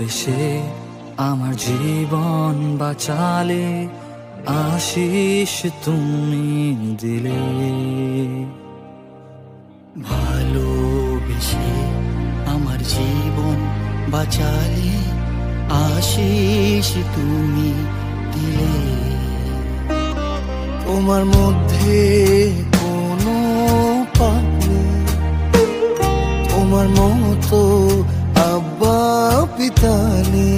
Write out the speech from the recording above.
ভালোবেসে আমার জীবন বাঁচালে, আশিস তুমি দিলে। ভালোবেসে আমার জীবন বাঁচালে, আশিস তুমি দিলে। তোমার মধ্যে কোনো পাপ নেই, তোমার মতো আব্বা পিতা নেই।